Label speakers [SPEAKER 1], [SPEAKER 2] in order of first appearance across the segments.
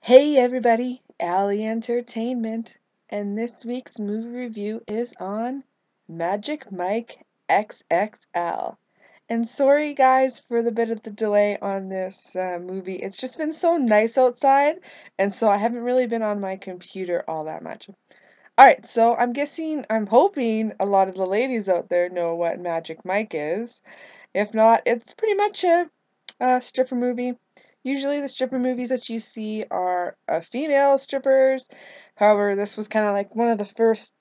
[SPEAKER 1] Hey everybody, Alley Entertainment, and this week's movie review is on Magic Mike XXL. And sorry guys for the bit of the delay on this movie. It's just been so nice outside, and so I haven't really been on my computer all that much. Alright, so I'm hoping a lot of the ladies out there know what Magic Mike is. If not, it's pretty much a stripper movie. Usually the stripper movies that you see are female strippers. However, this was kind of like one of the first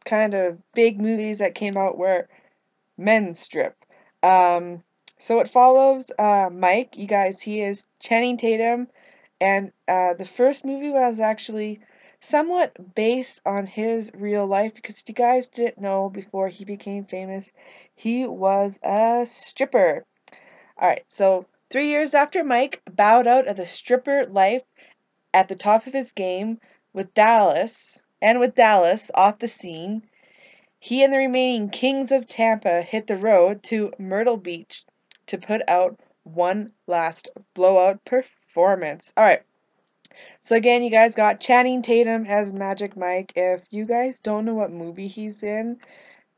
[SPEAKER 1] kind of big movies that came out where men strip. Um, so it follows Mike. You guys, he is Channing Tatum. And the first movie was actually somewhat based on his real life because if you guys didn't know before he became famous, he was a stripper. Alright, so 3 years after Mike bowed out of the stripper life at the top of his game with Dallas off the scene, he and the remaining Kings of Tampa hit the road to Myrtle Beach to put out one last blowout performance. Alright, so again, you guys got Channing Tatum as Magic Mike. If you guys don't know what movie he's in,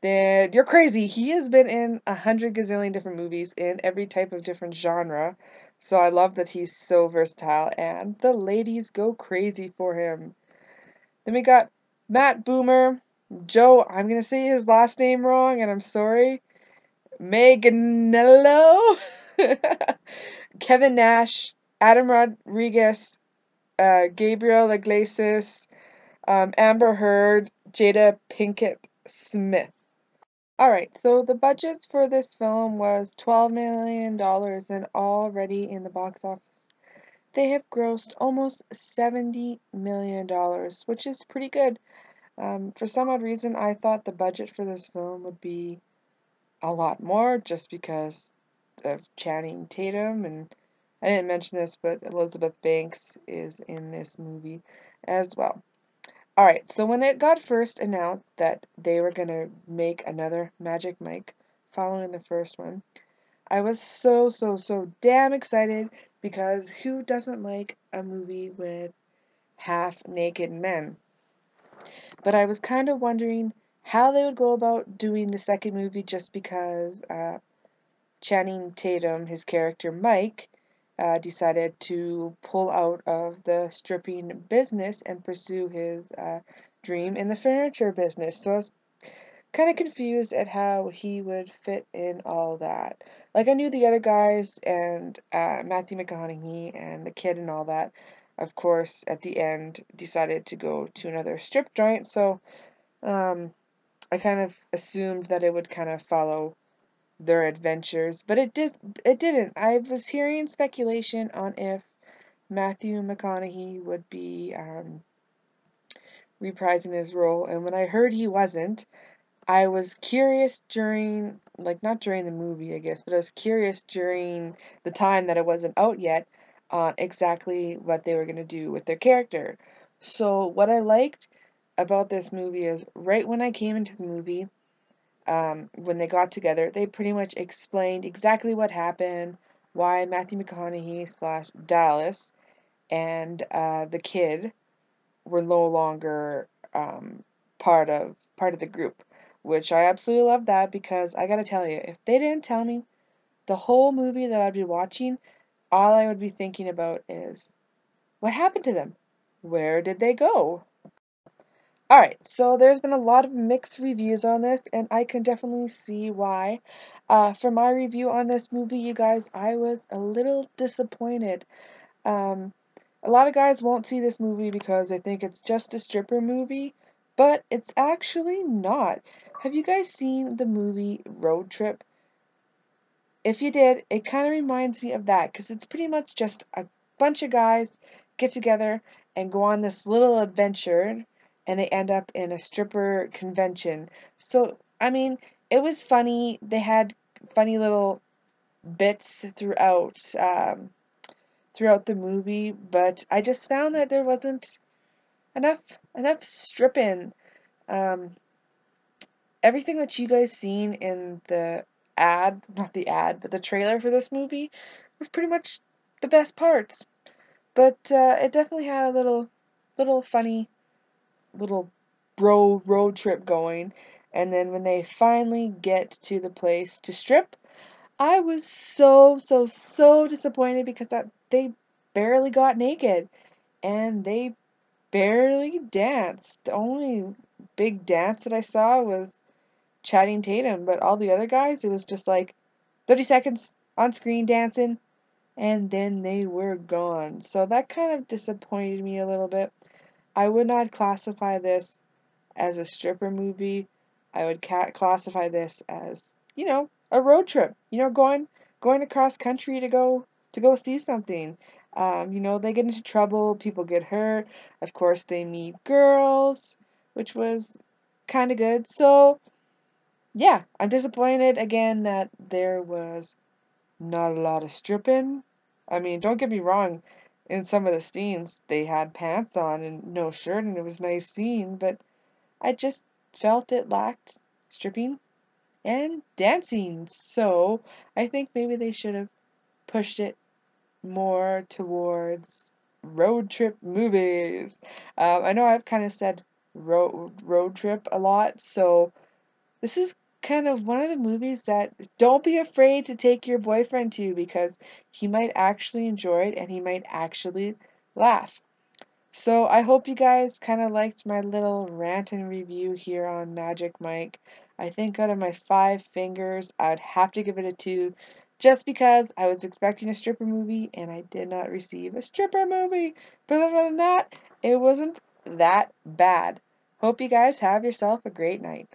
[SPEAKER 1] then you're crazy. He has been in 100 gazillion different movies in every type of different genre. So I love that he's so versatile and the ladies go crazy for him. Then we got Matt Boomer, Joe, I'm going to say his last name wrong and I'm sorry, Meganello, Kevin Nash, Adam Rodriguez, Gabriel Iglesias, Amber Heard, Jada Pinkett Smith. Alright, so the budgets for this film was $12 million and already in the box office. They have grossed almost $70 million, which is pretty good. For some odd reason, I thought the budget for this film would be a lot more just because of Channing Tatum, and I didn't mention this, but Elizabeth Banks is in this movie as well. Alright, so when it got first announced that they were going to make another Magic Mike following the first one, I was so damn excited because who doesn't like a movie with half-naked men? But I was kind of wondering how they would go about doing the second movie just because Channing Tatum, his character Mike, decided to pull out of the stripping business and pursue his dream in the furniture business. So I was kind of confused at how he would fit in all that. Like, I knew the other guys and Matthew McConaughey and the kid and all that, of course, at the end decided to go to another strip joint. So um, I kind of assumed that it would kind of follow their adventures, but it didn't. I was hearing speculation on if Matthew McConaughey would be reprising his role, and when I heard he wasn't, I was curious during, like, not during the movie, I guess, but I was curious during the time that it wasn't out yet on exactly what they were going to do with their character. So what I liked about this movie is right when I came into the movie, when they got together, they pretty much explained exactly what happened, why Matthew McConaughey slash Dallas and the kid were no longer part of the group, which I absolutely love that because I gotta tell you, if they didn't tell me the whole movie that I'd be watching, all I would be thinking about is what happened to them? Where did they go? Alright, so there's been a lot of mixed reviews on this, and I can definitely see why. For my review on this movie, you guys, I was a little disappointed. Um, a lot of guys won't see this movie because they think it's just a stripper movie, but it's actually not. Have you guys seen the movie Road Trip? If you did, it kind of reminds me of that because it's pretty much just a bunch of guys get together and go on this little adventure and they end up in a stripper convention. So, I mean, it was funny. They had funny little bits throughout the movie, but I just found that there wasn't enough stripping. Um, Everything that you guys seen in the not the ad, but the trailer for this movie was pretty much the best parts. But it definitely had a little funny little road trip going. And then when they finally get to the place to strip, I was so disappointed because they barely got naked and they barely danced. The only big dance that I saw was Channing Tatum, but all the other guys, it was just like 30 seconds on screen dancing, and then they were gone. So that kind of disappointed me a little bit. I would not classify this as a stripper movie. I would classify this as, a road trip. Going across country to go see something. They get into trouble, people get hurt. Of course, they meet girls, which was kind of good. So, yeah, I'm disappointed again that there was not a lot of stripping. I mean, don't get me wrong, in some of the scenes they had pants on and no shirt and it was a nice scene, but I just felt it lacked stripping and dancing. So I think maybe they should have pushed it more towards road trip movies. I know I've kind of said road trip a lot, so this is kind of one of the movies that don't be afraid to take your boyfriend to because he might actually enjoy it and he might actually laugh. So I hope you guys kind of liked my little rant and review here on Magic Mike. I think out of my 5 fingers, I would have to give it a 2 just because I was expecting a stripper movie and I did not receive a stripper movie. But other than that, it wasn't that bad. Hope you guys have yourself a great night.